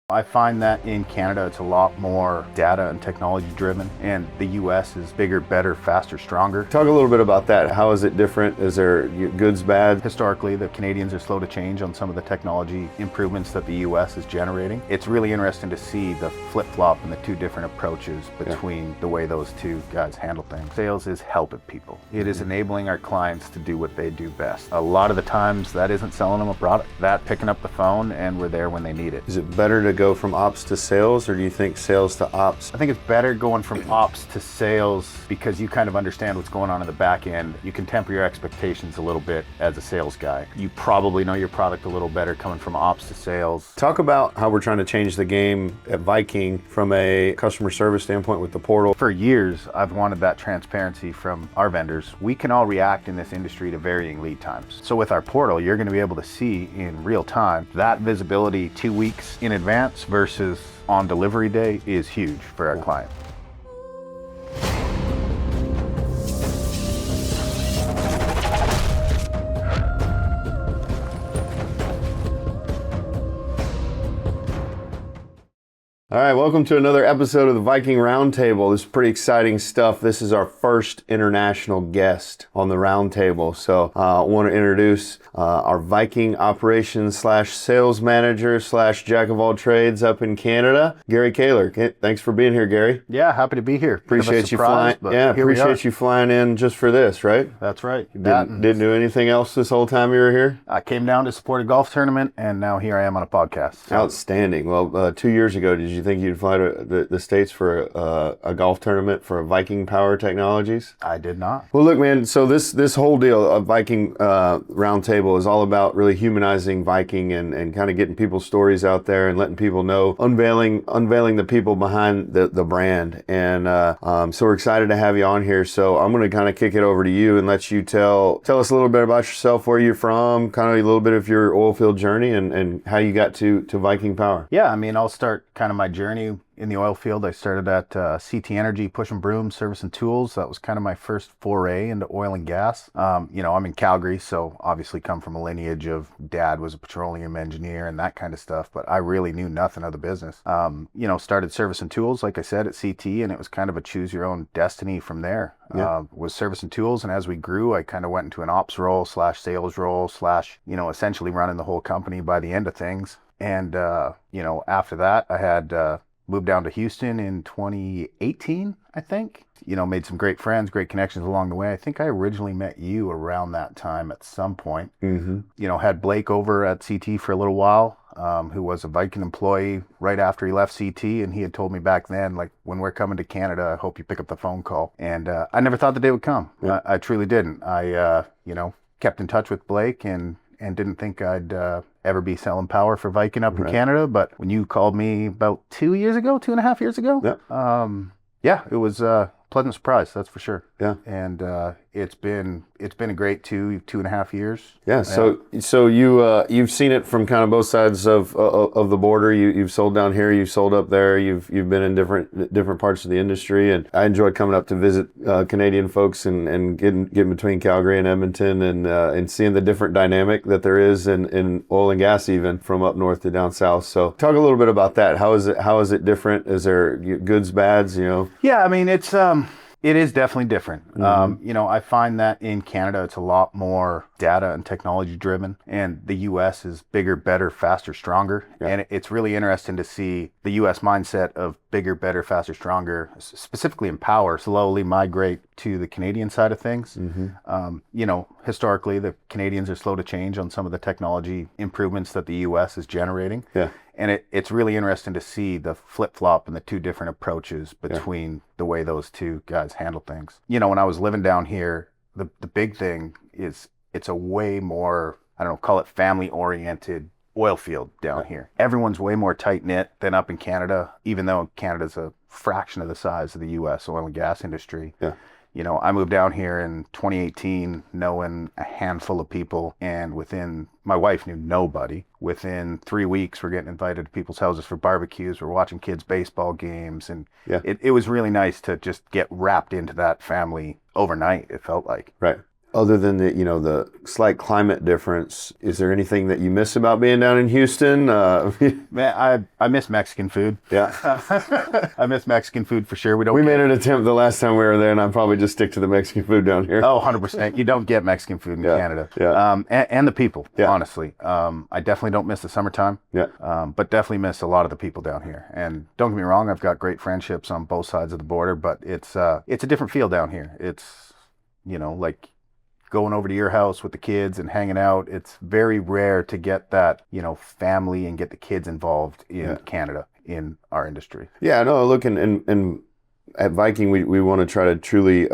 I find that in Canada it's a lot more data and technology driven, and the US is bigger, better, faster, stronger. Talk a little bit about that. How is it different? Is there goods, bad? Historically, the Canadians are slow to change on some of the technology improvements that the US is generating. It's really interesting to see the flip-flop and the two different approaches between the way those two guys handle things. Sales is helping people. It is enabling our clients to do what they do best. A lot of the times that isn't selling them a product. That picking up the phone and we're there when they need it. Is it better to go from ops to sales, or do you think sales to ops? I think it's better going from ops to sales because you kind of understand what's going on in the back end. You can temper your expectations a little bit as a sales guy. You probably know your product a little better coming from ops to sales. Talk about how we're trying to change the game at Viking from a customer service standpoint with the portal. For years, I've wanted that transparency from our vendors. We can all react in this industry to varying lead times. So with our portal, you're going to be able to see in real time that visibility 2 weeks in advance versus on delivery day is huge for our client. All right, welcome to another episode of the Viking Roundtable. This is pretty exciting stuff. This is our first international guest on the Roundtable. So I want to introduce our Viking operations / sales manager / jack of all trades up in Canada, Gary Kehler. Thanks for being here, Gary. Yeah, happy to be here. Appreciate you flying. Yeah, appreciate you flying in just for this, right? That's right. Didn't do anything else this whole time you were here? I came down to support a golf tournament, and now here I am on a podcast. So. Outstanding. Well, 2 years ago, did you think you'd fly to the States for a golf tournament for Viking Power Technologies? I did not. Well, look, man, so this whole deal of Viking Roundtable is all about really humanizing Viking and kind of getting people's stories out there and letting people know, unveiling the people behind the brand. And so we're excited to have you on here. So I'm going to kind of kick it over to you and let you tell us a little bit about yourself, where you're from, kind of a little bit of your oilfield journey and how you got to Viking Power. Yeah, I mean, I'll start kind of my journey in the oil field. I started at CT Energy, pushing brooms, servicing tools. That was kind of my first foray into oil and gas. I'm in Calgary, so obviously come from a lineage of dad was a petroleum engineer and that kind of stuff, but I really knew nothing of the business. Started servicing tools, like I said, at CT, and it was kind of a choose your own destiny from there. Yeah. Was servicing tools, and as we grew, I kind of went into an ops role / sales role / essentially running the whole company by the end of things. And, after that, I had moved down to Houston in 2018, I think. Made some great friends, great connections along the way. I think I originally met you around that time at some point. Mm-hmm. Had Blake over at CT for a little while, who was a Viking employee right after he left CT. And he had told me back then, like, when we're coming to Canada, I hope you pick up the phone call. And I never thought the day would come. Yeah. I truly didn't. I, kept in touch with Blake and didn't think I'd ever be selling power for Viking up in Canada. But when you called me about 2.5 years ago, it was a pleasant surprise, that's for sure. Yeah. And it's been a great 2.5 years. Yeah. So you've seen it from kind of both sides of the border. You've sold down here, you've sold up there. You've been in different parts of the industry, and I enjoyed coming up to visit Canadian folks and getting between Calgary and Edmonton and seeing the different dynamic that there is in oil and gas, even from up north to down south. So talk a little bit about that. How is it different? Is there goods, bads? Yeah, I mean it is definitely different. Mm-hmm. I find that in Canada, it's a lot more data and technology driven, and the US is bigger, better, faster, stronger. Yeah. And it's really interesting to see the US mindset of bigger, better, faster, stronger, specifically in power, slowly migrate to the Canadian side of things. Mm-hmm. Historically, the Canadians are slow to change on some of the technology improvements that the US is generating. Yeah. And it's really interesting to see the flip-flop and the two different approaches between the way those two guys handle things. When I was living down here, the big thing is it's a way more, I don't know, call it family-oriented oil field down here. Everyone's way more tight-knit than up in Canada, even though Canada's a fraction of the size of the U.S. oil and gas industry. Yeah. I moved down here in 2018 knowing a handful of people, and my wife knew nobody. Within 3 weeks, we're getting invited to people's houses for barbecues. We're watching kids' baseball games, and it was really nice to just get wrapped into that family overnight, it felt like. Right. other than the, the slight climate difference, is there anything that you miss about being down in Houston? Man, I miss Mexican food. Yeah. I miss Mexican food for sure. We made an attempt the last time we were there, and I'd probably just stick to the Mexican food down here. Oh, 100%. You don't get Mexican food in Canada. Yeah. And the people, Yeah. honestly. I definitely don't miss the summertime. Yeah. But definitely miss a lot of the people down here. And don't get me wrong, I've got great friendships on both sides of the border, but it's a different feel down here. It's, like going over to your house with the kids and hanging out. It's very rare to get that, family and get the kids involved in Canada, in our industry. Yeah, no, look, and at Viking, we want to try to truly,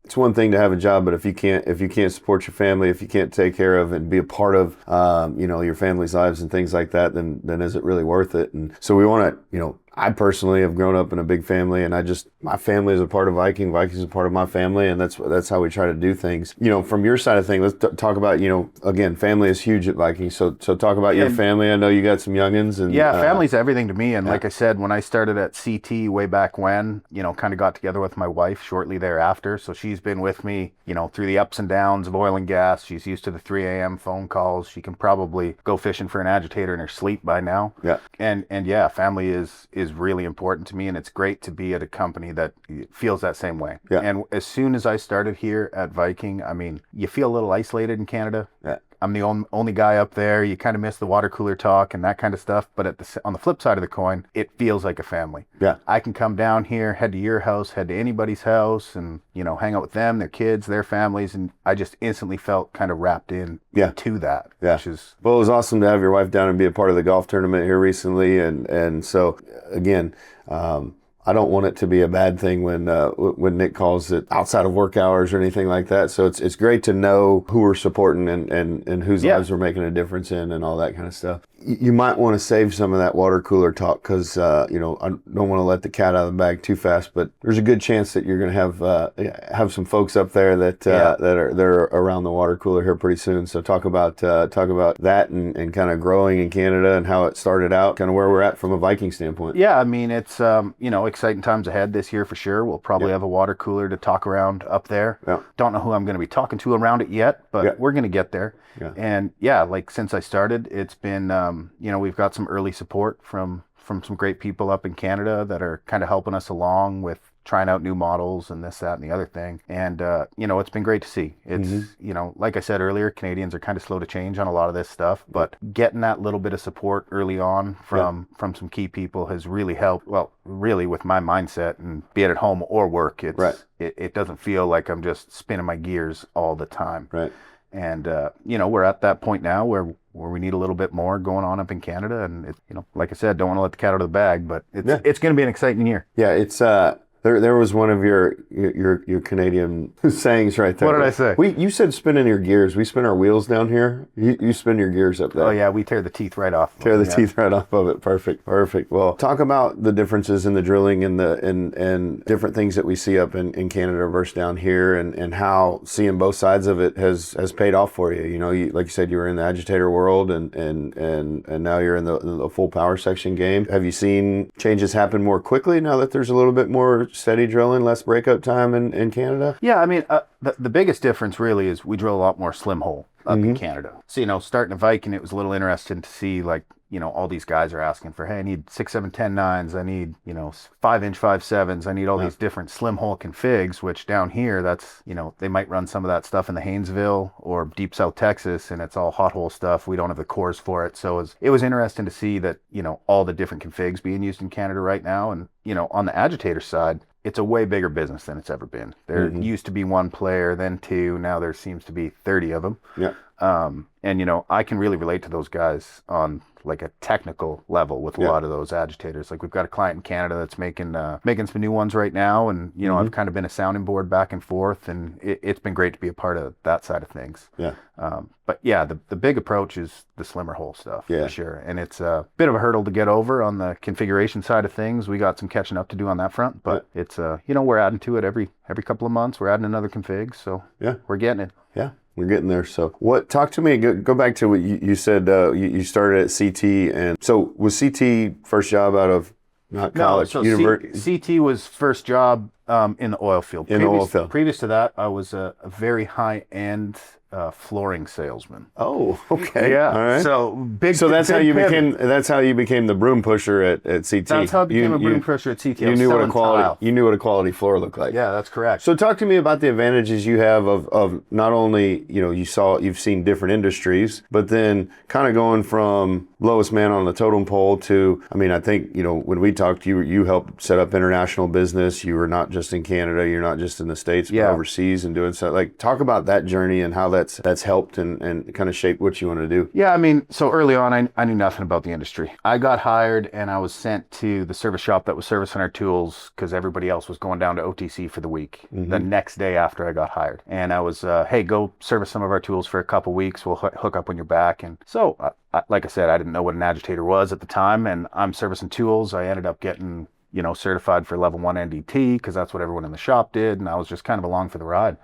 it's one thing to have a job, but if you can't support your family, if you can't take care of and be a part of, your family's lives and things like that, then is it really worth it? And so we want to, I personally have grown up in a big family, and my family is a part of Viking. Viking is a part of my family, and that's how we try to do things. From your side of things, let's talk about, again, family is huge at Viking. So talk about your family. I know you got some youngins, and family's everything to me. And like I said, when I started at CT way back when, kind of got together with my wife shortly thereafter. So she's been with me, through the ups and downs of oil and gas. She's used to the 3 a.m. phone calls. She can probably go fishing for an agitator in her sleep by now. Yeah. And family is really important to me, and it's great to be at a company that feels that same way. Yeah. And as soon as I started here at Viking, I mean, you feel a little isolated in Canada. Yeah. I'm the only guy up there. You kind of miss the water cooler talk and that kind of stuff. But on the flip side of the coin, it feels like a family. Yeah. I can come down here, head to your house, head to anybody's house, and hang out with them, their kids, their families, and I just instantly felt kind of wrapped in to that. Yeah. Which is, well, it was awesome to have your wife down and be a part of the golf tournament here recently, and so again. I don't want it to be a bad thing when Nick calls it outside of work hours or anything like that. So it's great to know who we're supporting and whose lives we're making a difference in and all that kind of stuff. You might want to save some of that water cooler talk because I don't want to let the cat out of the bag too fast. But there's a good chance that you're going to have some folks up there that are around the water cooler here pretty soon. So talk about that and kind of growing in Canada and how it started out, kind of where we're at from a Viking standpoint. Yeah, I mean it's exciting times ahead this year for sure. We'll probably have a water cooler to talk around up there. Yeah. Don't know who I'm going to be talking to around it yet, but we're going to get there. Yeah. And like since I started, it's been we've got some early support from some great people up in Canada that are kind of helping us along with trying out new models and this, that, and the other thing. And, it's been great to see. It's, like I said earlier, Canadians are kind of slow to change on a lot of this stuff, but getting that little bit of support early on from some key people has really helped. Well, really with my mindset, and be it at home or work, it doesn't feel like I'm just spinning my gears all the time. Right. And, we're at that point now where we need a little bit more going on up in Canada. And, like I said, don't want to let the cat out of the bag, but it's going to be an exciting year. Yeah, it's there was one of your Canadian sayings right there. What did I say? You said spinning your gears. We spin our wheels down here. You spin your gears up there. Oh yeah, we tear the teeth right off. Teeth right off of it. Perfect. Well, talk about the differences in the drilling and different things that we see up in Canada versus down here, and how seeing both sides of it has paid off for you. Like you said, you were in the agitator world, and now you're in the full power section game. Have you seen changes happen more quickly now that there's a little bit more steady drilling, less breakup time in Canada? Yeah, I mean, the biggest difference really is we drill a lot more slim hole up in Canada. So, starting a Viking, it was a little interesting to see, like, all these guys are asking for, hey, I need 6, 7, 10 9s. I need, 5-inch 5.7s. I need all these different slim hole configs, which down here, that's, they might run some of that stuff in the Haynesville or deep South Texas, and it's all hot hole stuff. We don't have the cores for it. So it was interesting to see that, all the different configs being used in Canada right now. And, on the agitator side, it's a way bigger business than it's ever been. There used to be one player, then two. Now there seems to be 30 of them. Yeah. And, I can really relate to those guys on like a technical level with a lot of those agitators. Like we've got a client in Canada that's making some new ones right now. And, I've kind of been a sounding board back and forth, and it's been great to be a part of that side of things. Yeah. But yeah, the big approach is the slimmer hole stuff for sure. And it's a bit of a hurdle to get over on the configuration side of things. We got some catching up to do on that front, but it's, we're adding to it every couple of months. We're adding another config. So we're getting it. Yeah. We're getting there. So talk to me, go back to what you said, you started at CT. And so was CT first job out of not college, no, so university? CT was first job In the oil field. In the oil field. Previous to that, I was a very high-end flooring salesman. Oh, okay. Yeah. All right. So big. So that's big how you pivot. became. That's how you became the broom pusher at CT. That's how I became a broom pusher at CT. You knew what a quality. You knew what a quality floor looked like. Yeah, that's correct. So talk to me about the advantages you have of not only, you've seen different industries, but then kind of going from lowest man on the totem pole to, I mean, I think, when we talked, you helped set up international business. You were not just in Canada, you're not just in the States, but overseas and doing so. Like, talk about that journey and how that's helped and kind of shaped what you want to do. Yeah, I mean, so early on, I knew nothing about the industry. I got hired and I was sent to the service shop that was servicing our tools because everybody else was going down to OTC for the week the next day after I got hired. And I was, hey, go service some of our tools for a couple weeks. We'll hook up when you're back. And so, like I said, I didn't know what an agitator was at the time. And I'm servicing tools. I ended up getting, certified for level 1 NDT because that's what everyone in the shop did. And I was just kind of along for the ride.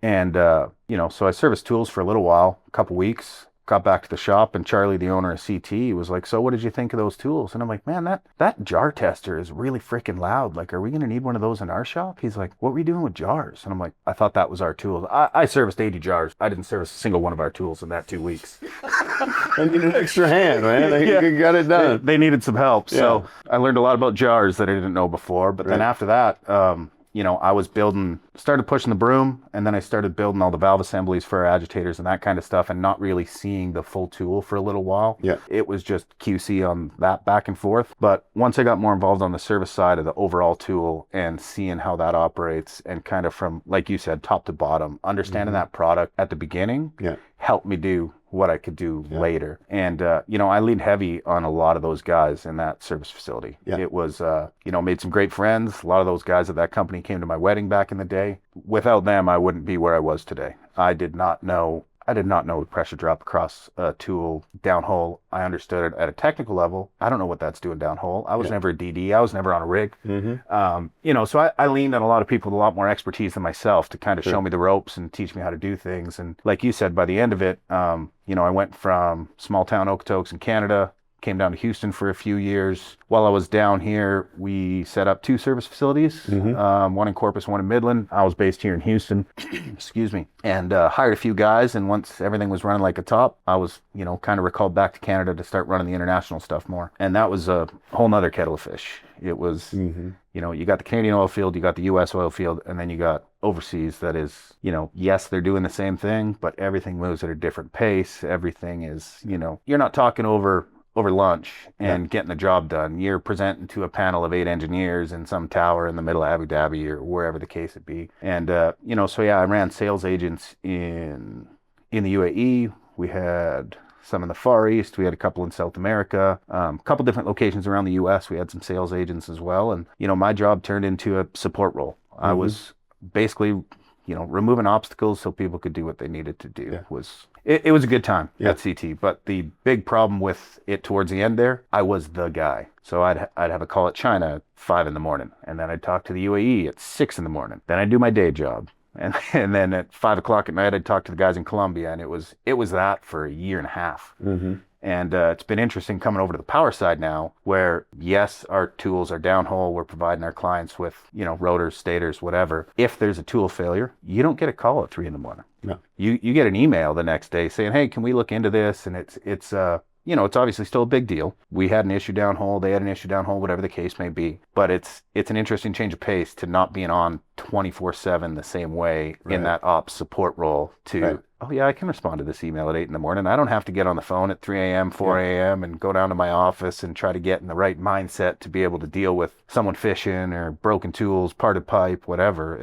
And, so I serviced tools for a little while, a couple weeks. Got back to the shop and Charlie, the owner of CT, was like, so what did you think of those tools? And I'm like, man, that jar tester is really freaking loud. Like, are we going to need one of those in our shop? He's like, what were you doing with jars? And I'm like, I thought that was our tools. I serviced 80 jars. I didn't service a single one of our tools in that 2 weeks. I need an extra hand, man. They got it done. They needed some help. Yeah. So I learned a lot about jars that I didn't know before. But then after that, I was started pushing the broom, and then I started building all the valve assemblies for our agitators and that kind of stuff, and not really seeing the full tool for a little while. Yeah. It was just QC on that back and forth. But once I got more involved on the service side of the overall tool and seeing how that operates and kind of from, like you said, top to bottom, understanding that product at the beginning helped me do what I could do later. And, I leaned heavy on a lot of those guys in that service facility. Yeah. It was, made some great friends. A lot of those guys at that company came to my wedding back in the day. Without them, I wouldn't be where I was today. I did not know the pressure drop across a tool downhole. I understood it at a technical level. I don't know what that's doing downhole. I was never a DD. I was never on a rig. So I leaned on a lot of people with a lot more expertise than myself to kind of show me the ropes and teach me how to do things. And like you said, by the end of it, I went from small town Okotoks in Canada, came down to Houston for a few years. While I was down here, we set up 2 service facilities, one in Corpus, one in Midland. I was based here in Houston, excuse me, and hired a few guys. And once everything was running like a top, I was, kind of recalled back to Canada to start running the international stuff more. And that was a whole nother kettle of fish. It was, you got the Canadian oil field, you got the US oil field, and then you got overseas that is, yes, they're doing the same thing, but everything moves at a different pace. Everything is, you're not talking over lunch and getting the job done. You're presenting to a panel of 8 engineers in some tower in the middle of Abu Dhabi or wherever the case it be. And, I ran sales agents in the UAE. We had some in the Far East. We had a couple in South America, a couple different locations around the US. We had some sales agents as well. And, my job turned into a support role. I was basically, removing obstacles so people could do what they needed to do. It was a good time at CT, but the big problem with it towards the end there, I was the guy. So I'd have a call at China at 5 a.m, and then I'd talk to the UAE at 6 a.m. Then I'd do my day job. And then at 5 o'clock at night, I'd talk to the guys in Colombia, and it was that for a year and a half. And it's been interesting coming over to the power side now, where yes, our tools are downhole. We're providing our clients with, rotors, stators, whatever. If there's a tool failure, you don't get a call at 3 a.m. No. You get an email the next day saying, hey, can we look into this? And it's obviously still a big deal. We had an issue downhole, they had an issue downhole, whatever the case may be. But it's an interesting change of pace to not being on 24/7 the same way in that ops support role to, oh yeah, I can respond to this email at 8 a.m. I don't have to get on the phone at 3 a.m., 4 a.m. and go down to my office and try to get in the right mindset to be able to deal with someone fishing or broken tools, parted pipe, whatever.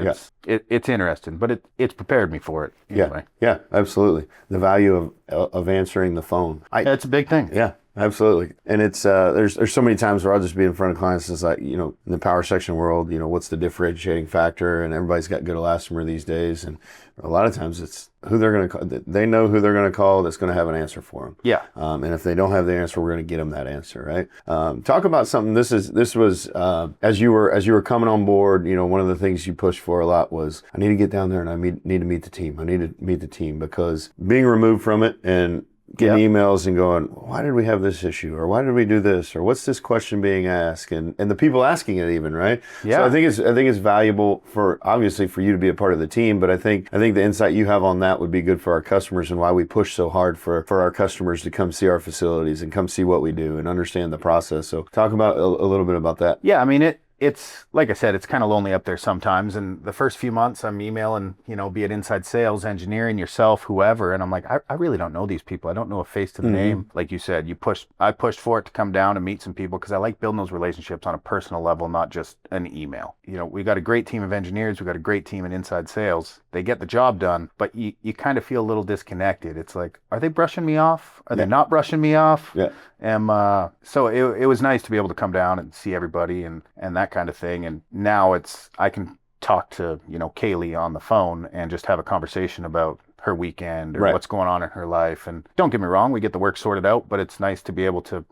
It's interesting, but it's prepared me for it anyway. Yeah, absolutely. The value of answering the phone. It's a big thing. Yeah. Absolutely. And it's there's so many times where I'll just be in front of clients. It's like, in the power section world, what's the differentiating factor? And everybody's got good elastomer these days. And a lot of times it's who they're going to call. They know who they're going to call that's going to have an answer for them. Yeah. And if they don't have the answer, we're going to get them that answer, right? Talk about something. This was as you were coming on board. One of the things you pushed for a lot was I need to get down there and I need to meet the team. I need to meet the team because being removed from it and getting emails and going, why did we have this issue, or why did we do this, or what's this question being asked, and the people asking it even, right? Yeah. So I think it's valuable for, obviously, for you to be a part of the team, but I think the insight you have on that would be good for our customers, and why we push so hard for our customers to come see our facilities and come see what we do and understand the process. So talk about a little bit about that. Yeah, I mean, it's like I said, it's kind of lonely up there sometimes. And the first few months I'm emailing, be it inside sales, engineering, yourself, whoever. And I'm like, I really don't know these people. I don't know a face to the name. Like you said, I pushed for it to come down and meet some people because I like building those relationships on a personal level, not just an email. We got a great team of engineers. We got a great team in inside sales. They get the job done, but you kind of feel a little disconnected. It's like, are they brushing me off? Are they not brushing me off? Yeah. So it was nice to be able to come down and see everybody and that kind of thing. And now I can talk to, Kaylee on the phone and just have a conversation about her weekend or what's going on in her life. And don't get me wrong, we get the work sorted out, but it's nice to be able to,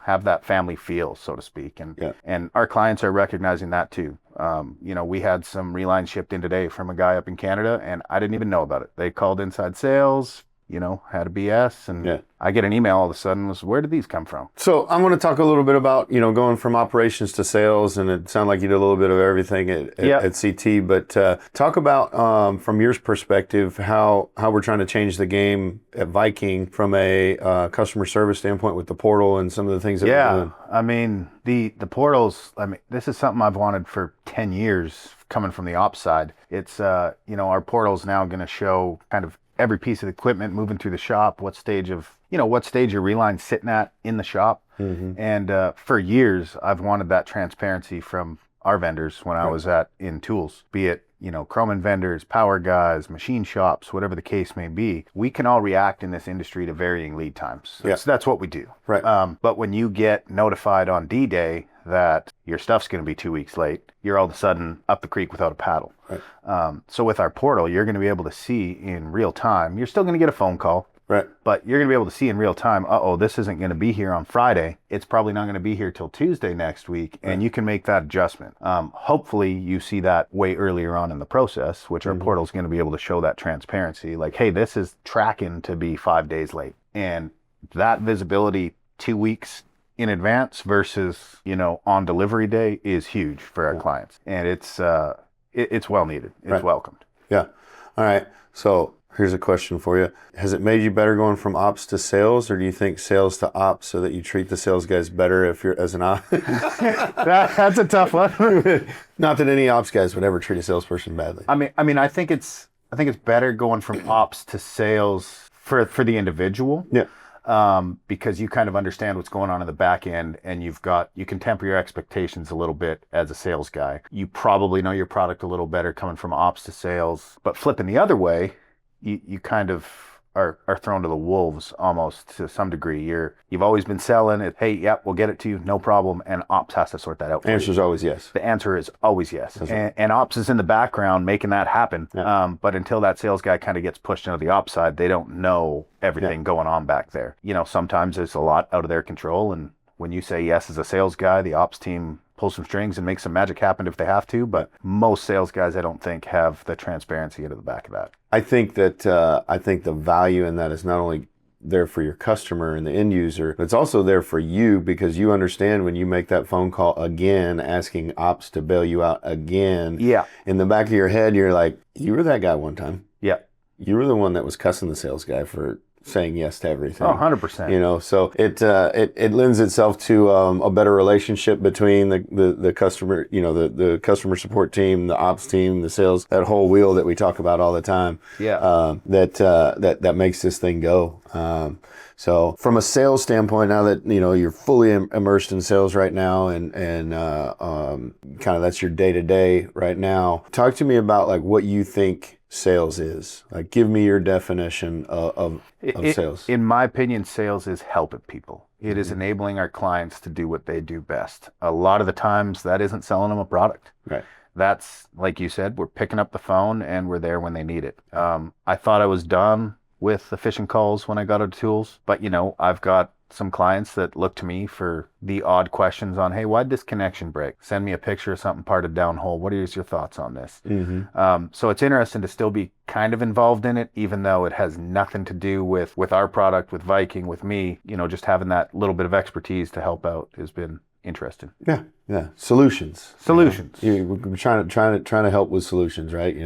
have that family feel, so to speak. And our clients are recognizing that too. We had some reline shipped in today from a guy up in Canada, and I didn't even know about it. They called inside sales, had a BS, and I get an email all of a sudden, where did these come from? So I'm going to talk a little bit about, going from operations to sales, and it sounded like you did a little bit of everything at CT, but talk about, from your perspective, how we're trying to change the game at Viking from a customer service standpoint with the portal and some of the things that we're doing. I mean, the portals, this is something I've wanted for 10 years coming from the ops side. It's, our portal's now going to show kind of every piece of equipment moving through the shop, what stage your reline's sitting at in the shop. And for years, I've wanted that transparency from our vendors when I was in tools, be it, Croman vendors, power guys, machine shops, whatever the case may be. We can all react in this industry to varying lead times. So that's what we do. Right. But when you get notified on D-Day that your stuff's going to be 2 weeks late, you're all of a sudden up the creek without a paddle. Right. So with our portal, you're going to be able to see in real time. You're still going to get a phone call. Right. But you're going to be able to see in real time, this isn't going to be here on Friday. It's probably not going to be here till Tuesday next week. And you can make that adjustment. Hopefully you see that way earlier on in the process, which our portal is going to be able to show that transparency. Like, hey, this is tracking to be 5 days late. And that visibility 2 weeks in advance versus, on delivery day is huge for our clients. And it's well needed. It's welcomed. Yeah. All right. So here's a question for you. Has it made you better going from ops to sales, or do you think sales to ops so that you treat the sales guys better if you're as an ops? That's a tough one. Not that any ops guys would ever treat a salesperson badly. I think it's better going from ops to sales for the individual. Yeah. Because you kind of understand what's going on in the back end, and you can temper your expectations a little bit as a sales guy. You probably know your product a little better coming from ops to sales, but flipping the other way, you kind of are thrown to the wolves almost to some degree. You've always been selling it. Hey, yep, we'll get it to you, no problem. And ops has to sort that out. The answer is always yes. The answer is always yes. And ops is in the background making that happen. Yeah. But until that sales guy kind of gets pushed into the ops side, they don't know everything going on back there. Sometimes there's a lot out of their control. And when you say yes as a sales guy, the ops team pull some strings and make some magic happen if they have to. But most sales guys, I don't think, have the transparency into the back of that. I think that the value in that is not only there for your customer and the end user, but it's also there for you, because you understand when you make that phone call again, asking ops to bail you out again. Yeah. In the back of your head, you're like, you were that guy one time. Yeah. You were the one that was cussing the sales guy for saying yes to everything. 100%. So it lends itself to a better relationship between the customer, the customer support team, the ops team, the sales, that whole wheel that we talk about all the time. Yeah. That makes this thing go. So from a sales standpoint, now that you're fully immersed in sales right now, and kind of that's your day to day right now, talk to me about like what you think sales is. Like, give me your definition of sales. In my opinion, sales is helping people. It is enabling our clients to do what they do best. A lot of the times that isn't selling them a product. Right. That's, like you said, we're picking up the phone and we're there when they need it. I thought I was done with the fishing calls when I got out of tools, but I've got some clients that look to me for the odd questions on, hey, why'd this connection break? Send me a picture of something parted downhole. What is your thoughts on this? So it's interesting to still be kind of involved in it, even though it has nothing to do with our product, with Viking, with me. Just having that little bit of expertise to help out has been interesting. Yeah. Solutions. Solutions. We're trying to help with solutions, right?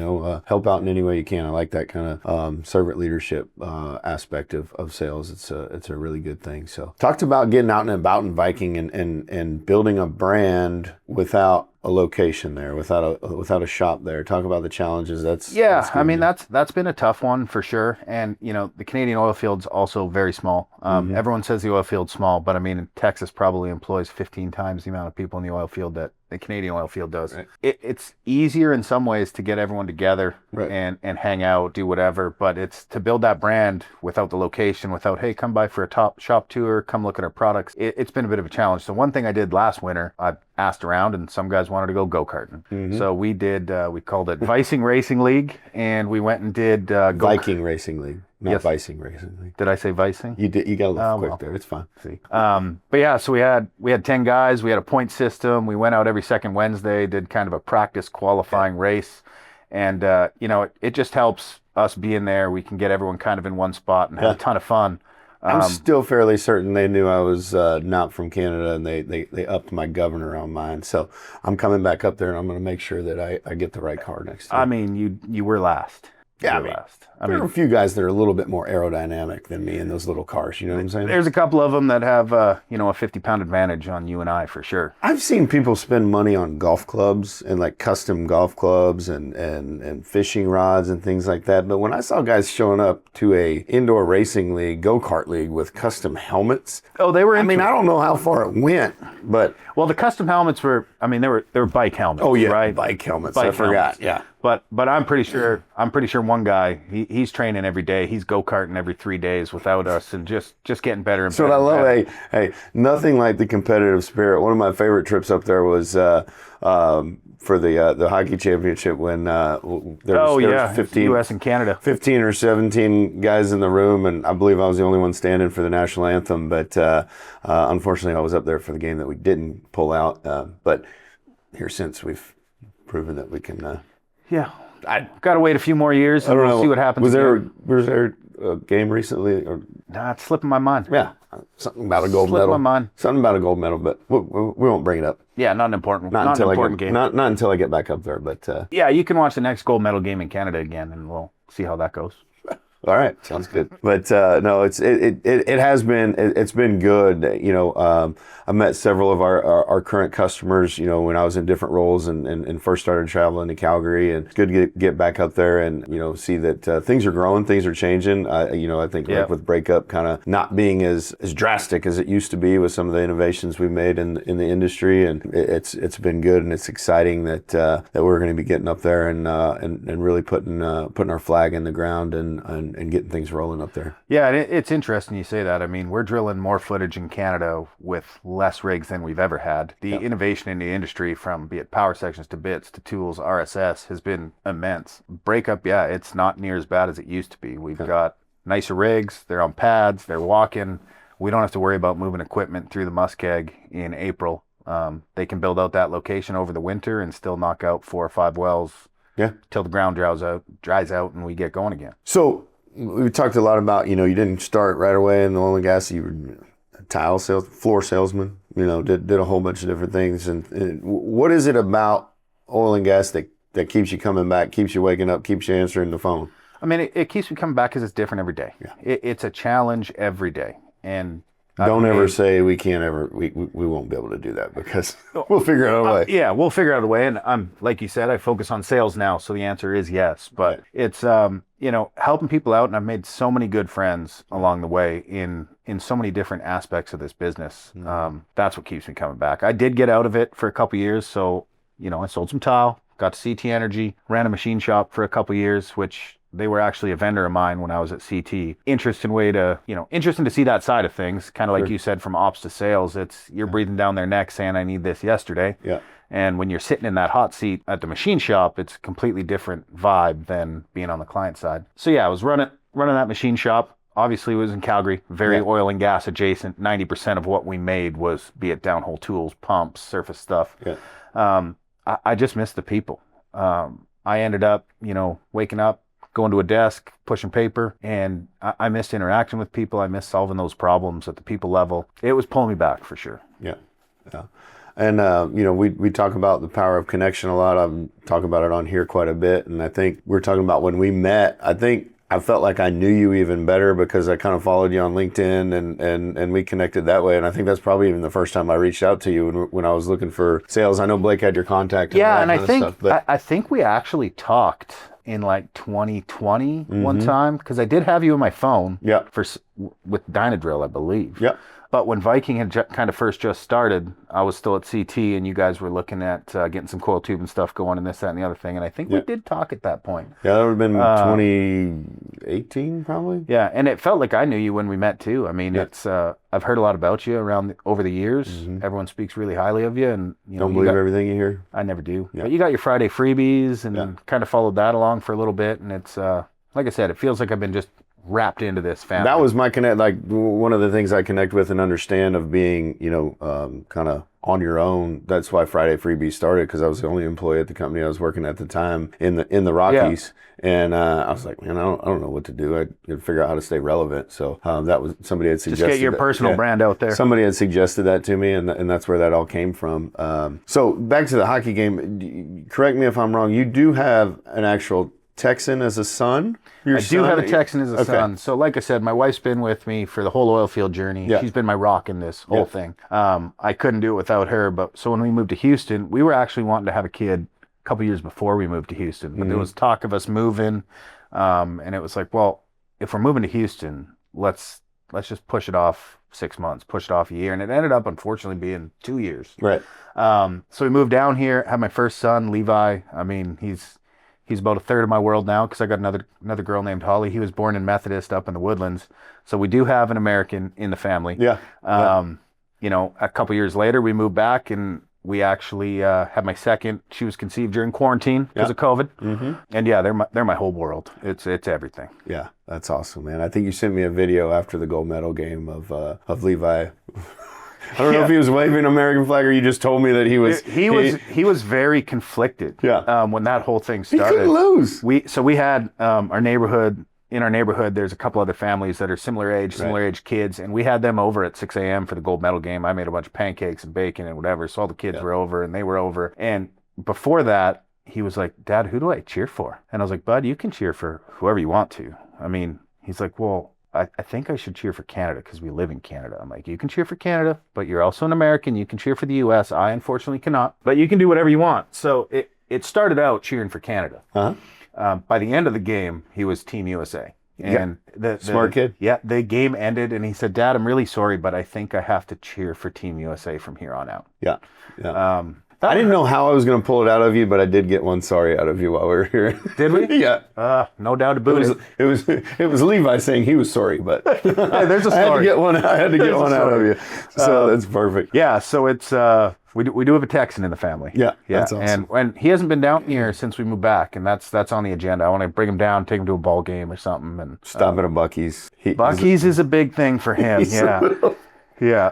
Help out in any way you can. I like that kind of servant leadership aspect of sales. It's a really good thing. So talked about getting out and about in Viking and building a brand without a location there, without a shop there. Talk about the challenges. That's been a tough one for sure. And the Canadian oil field's also very small. Everyone says the oil field's small, but I mean Texas probably employs 15 times the amount of people in the oil field that the Canadian oil field does. Right. It's easier in some ways to get everyone together and hang out, do whatever, but it's to build that brand without the location, without, hey, come by for a top shop tour, come look at our products. It's been a bit of a challenge. So one thing I did last winter, I asked around and some guys wanted to go go-karting. So we did, we called it Viking Racing League, and we went and did Viking Racing League. Not Viking Racing League. Did I say Viking? You did. You got a little quick there. It's fine. See. But yeah, so we had 10 guys. We had a point system. We went out every second Wednesday, did kind of a practice qualifying race, and it just helps us being there. We can get everyone kind of in one spot and have a ton of fun. I'm still fairly certain they knew I was not from Canada, and they upped my governor on mine. So I'm coming back up there, and I'm going to make sure that I get the right car next time. I mean, you were last. Yeah, there are a few guys that are a little bit more aerodynamic than me in those little cars. You know what I'm saying? There's a couple of them that have, a 50-pound advantage on you and I for sure. I've seen people spend money on golf clubs and like custom golf clubs and fishing rods and things like that. But when I saw guys showing up to a indoor racing league, go-kart league with custom helmets. Oh, they were. I don't know how far it went, but the custom helmets were. They were bike helmets. Oh yeah, right? Bike helmets. Bike I forgot. helmets. Yeah. But I'm pretty sure one guy, he's training every day. He's go-karting every 3 days without us, and just getting better and better. So what I love. Hey, nothing like the competitive spirit. One of my favorite trips up there was for the hockey championship when there was 15 U.S. and Canada, 15 or 17 guys in the room, and I believe I was the only one standing for the national anthem. But unfortunately, I was up there for the game that we didn't pull out. But here since we've proven that we can. I've got to wait a few more years and we'll see what happens. Was there a game recently? Or? Nah, it's slipping my mind. Yeah, something about a gold medal. My mind. Something about a gold medal, but we won't bring it up. Yeah, not an important game. Not until I get back up there, but... Yeah, you can watch the next gold medal game in Canada again, and we'll see how that goes. All right, sounds good. But no, it's been good. I met several of our current customers, when I was in different roles and first started traveling to Calgary, and it's good to get back up there and see that things are growing, things are changing. I think like with breakup kind of not being as drastic as it used to be with some of the innovations we've made in the industry, and it's been good, and it's exciting that we're going to be getting up there and really putting our flag in the ground and getting things rolling up there. Yeah, and it's interesting you say that. We're drilling more footage in Canada with less rigs than we've ever had. The innovation in the industry, from be it power sections to bits to tools, RSS, has been immense. Breakup, it's not near as bad as it used to be. We've got nicer rigs. They're on pads. They're walking. We don't have to worry about moving equipment through the muskeg in April. They can build out that location over the winter and still knock out 4 or 5 wells till the ground dries out and we get going again. So we talked a lot about, you didn't start right away in the oil and gas. You were a tile sales, floor salesman, did a whole bunch of different things. And what is it about oil and gas that keeps you coming back, keeps you waking up, keeps you answering the phone? It keeps me coming back because it's different every day. Yeah. It's a challenge every day. And don't ever say we can't ever, we won't be able to do that, because we'll figure out a way. Yeah, we'll figure out a way. And like you said, I focus on sales now. So the answer is yes. But it's, helping people out. And I've made so many good friends along the way in so many different aspects of this business. That's what keeps me coming back. I did get out of it for a couple of years. So, I sold some tile, got to CT Energy, ran a machine shop for a couple of years, which they were actually a vendor of mine when I was at CT. Interesting to see that side of things. Kind of like you said, from ops to sales, you're breathing down their neck saying, I need this yesterday. Yeah. And when you're sitting in that hot seat at the machine shop, it's a completely different vibe than being on the client side. So yeah, I was running that machine shop. obviously it was in Calgary, very Yeah. oil and gas adjacent. 90% of what we made was, be it downhole tools, pumps, surface stuff. Yeah. I just missed the people. I ended up, waking up, going to a desk, pushing paper, and I missed interacting with people. I missed solving those problems at the people level. It was pulling me back for sure. Yeah. Yeah. And, we talk about the power of connection a lot. I'm talking about it on here quite a bit. And I think we're talking about when we met, I think I felt like I knew you even better because I kind of followed you on LinkedIn and we connected that way. And I think that's probably even the first time I reached out to you when I was looking for sales. I know Blake had your contact. And Yeah, and I think we actually talked in like 2020 one time, because I did have you on my phone. Yeah. With Dynadrill, I believe. Yeah. But when Viking had kind of first just started, I was still at CT, and you guys were looking at getting some coil tube and stuff going, and this, that, and the other thing. And I think we did talk at that point. Yeah, that would have been 2018 probably. Yeah, and it felt like I knew you when we met too. I mean, it's I've heard a lot about you over the years. Everyone speaks really highly of you, and don't believe everything you hear. I never do. Yeah. But you got your Friday freebies, and kind of followed that along for a little bit, and it's like I said, it feels like I've been just wrapped into this family. That was my connect. Like one of the things I connect with and understand of being, kind of on your own. That's why Friday Freebies started, because I was the only employee at the company I was working at the time in the Rockies, and I was like, man, I don't know what to do. I got to figure out how to stay relevant. So that was somebody had suggested. Just get your personal brand out there. Somebody had suggested that to me, and that's where that all came from. So back to the hockey game. Correct me if I'm wrong. You do have an actual Texan as a son? I do have a Texan as a son. So like I said, my wife's been with me for the whole oil field journey. Yeah. She's been my rock in this whole thing. I couldn't do it without her. But so when we moved to Houston, we were actually wanting to have a kid a couple years before we moved to Houston. But there was talk of us moving. And it was like, well, if we're moving to Houston, let's just push it off 6 months, push it off a year. And it ended up, unfortunately, being 2 years. Right. So we moved down here, had my first son, Levi. I mean, he's about a third of my world now, because I got another girl named Holly. He was born in Methodist up in the Woodlands. So we do have an American in the family. Yeah. A couple years later, we moved back, and we actually had my second. She was conceived during quarantine because of COVID. And they're my whole world. It's everything. Yeah, that's awesome, man. I think you sent me a video after the gold medal game of Levi. I don't know if he was waving an American flag, or you just told me that he was. He was very conflicted. Yeah. When that whole thing started, he couldn't lose. We had our neighborhood. In our neighborhood, there's a couple other families that are similar age kids, and we had them over at 6 a.m. for the gold medal game. I made a bunch of pancakes and bacon and whatever, so all the kids were over, and they were over. And before that, he was like, "Dad, who do I cheer for?" And I was like, "Bud, you can cheer for whoever you want to." I mean, he's like, "Well, I think I should cheer for Canada because we live in Canada." I'm like, "You can cheer for Canada, but you're also an American. You can cheer for the U.S. I unfortunately cannot, but you can do whatever you want." So it started out cheering for Canada. By the end of the game, he was Team USA. And the smart kid. Yeah, the game ended, and he said, "Dad, I'm really sorry, but I think I have to cheer for Team USA from here on out." Yeah. I didn't know how I was going to pull it out of you, but I did get one sorry out of you while we were here. Did we? Yeah. No doubt about it. It was Levi saying he was sorry, but there's a story. I had to get one out of you. So that's perfect. Yeah. So it's we do have a Texan in the family. Yeah. That's awesome. And he hasn't been down here since we moved back, and that's on the agenda. I want to bring him down, take him to a ball game or something, and stop at a Buc-ee's. Buc-ee's is a big thing for him. Yeah.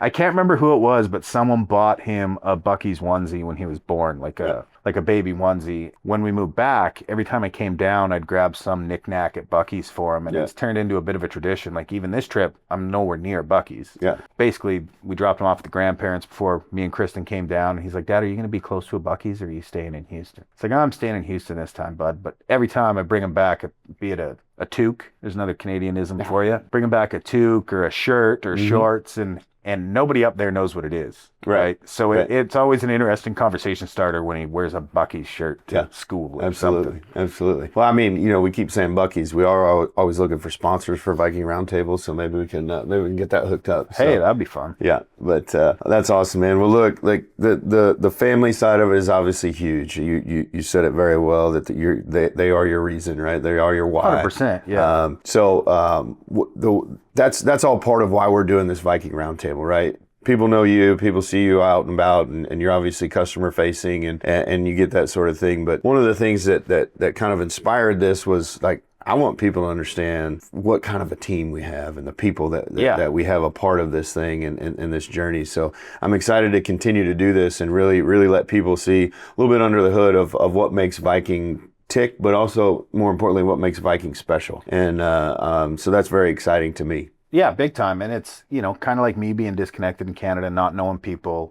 I can't remember who it was, but someone bought him a Buc-ee's onesie when he was born, like a baby onesie. When we moved back, every time I came down, I'd grab some knick-knack at Buc-ee's for him, and it's turned into a bit of a tradition. Like even this trip, I'm nowhere near Buc-ee's. Yeah. Basically, we dropped him off at the grandparents before me and Kristen came down, and he's like, "Dad, are you going to be close to a Buc-ee's, or are you staying in Houston?" It's like, "Oh, I'm staying in Houston this time, bud." But every time I bring him back, be it a toque, there's another Canadianism for you. Bring him back a toque or a shirt or shorts, and nobody up there knows what it is, right? So it's always an interesting conversation starter when he wears a Buc-ee's shirt to school or something. Absolutely. Well, I mean, we keep saying Buc-ee's. We are always looking for sponsors for Viking Roundtable, so maybe we can get that hooked up. Hey, that'd be fun. Yeah, but that's awesome, man. Well, look, like the family side of it is obviously huge. You said it very well that they are your reason, right? They are your why. 100%. Yeah. That's all part of why we're doing this Viking Roundtable, right? People know you, people see you out and about, and you're obviously customer facing and you get that sort of thing. But one of the things that kind of inspired this was like, I want people to understand what kind of a team we have and the people that we have a part of this thing and this journey. So I'm excited to continue to do this and really let people see a little bit under the hood of what makes Viking tick, but also more importantly, what makes Viking special. And so that's very exciting to me. Yeah, big time. And it's, kind of like me being disconnected in Canada, not knowing people.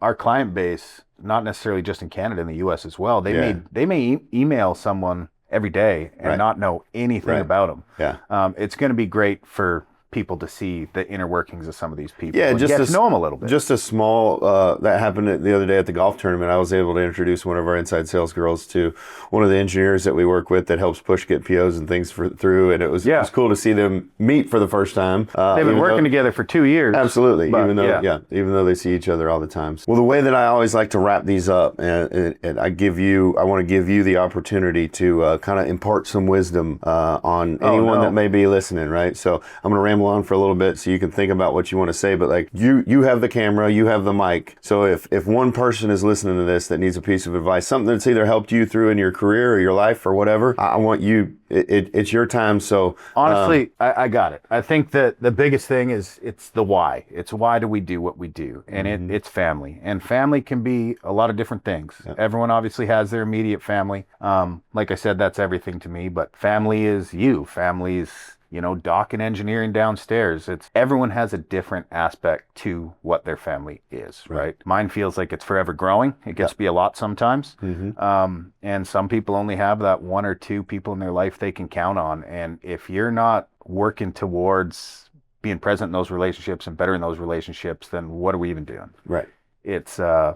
Our client base, not necessarily just in Canada, in the US as well, they may email someone every day and not know anything about them. Yeah. It's going to be great for people to see the inner workings of some of these people. Yeah, and just get to know them a little bit. Just a small that happened the other day at the golf tournament. I was able to introduce one of our inside sales girls to one of the engineers that we work with that helps get POs and things through, and it was cool to see them meet for the first time. They've been working together for 2 years. Absolutely, but, even though they see each other all the time. Well, the way that I always like to wrap these up, and I want to give you the opportunity to kind of impart some wisdom on anyone that may be listening. Right, so I'm going to ramble on for a little bit so you can think about what you want to say, but like you have the camera, you have the mic, so if one person is listening to this that needs a piece of advice, something that's either helped you through in your career or your life or whatever, I want you, it's your time. So honestly, I got it. I think that the biggest thing is it's the why. It's why do we do what we do, and it's family, and family can be a lot of different things. Everyone obviously has their immediate family. Like I said, that's everything to me, but family is you. Family is dock and engineering downstairs. Everyone has a different aspect to what their family is, right? Mine feels like it's forever growing. It gets to be a lot sometimes. And some people only have that one or two people in their life they can count on. And if you're not working towards being present in those relationships and bettering those relationships, then what are we even doing? Right. It's, I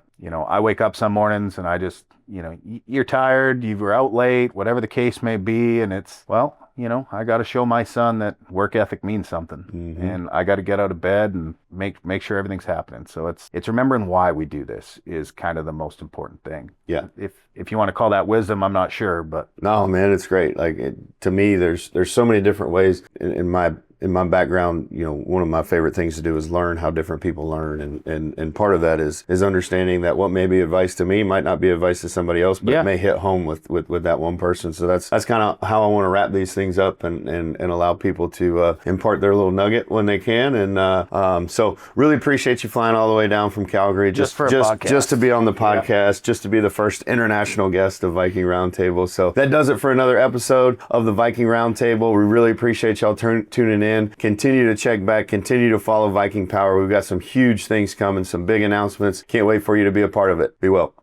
wake up some mornings and I just, you're tired, you were out late, whatever the case may be. And it's, I got to show my son that work ethic means something, and I got to get out of bed and make sure everything's happening. So it's remembering why we do this is kind of the most important thing. Yeah. If you want to call that wisdom, I'm not sure, but no, man, it's great. Like to me, there's so many different ways in my background. One of my favorite things to do is learn how different people learn, and part of that is understanding that what may be advice to me might not be advice to somebody else, but it may hit home with that one person. So that's kind of how I want to wrap these things up and allow people to impart their little nugget when they can. And so really appreciate you flying all the way down from Calgary just to be on the podcast, just to be the first international guest of Viking Roundtable. So that does it for another episode of the Viking Roundtable. We really appreciate y'all tuning in. Continue to check back, continue to follow Viking Power. We've got some huge things coming, some big announcements. Can't wait for you to be a part of it. Be well.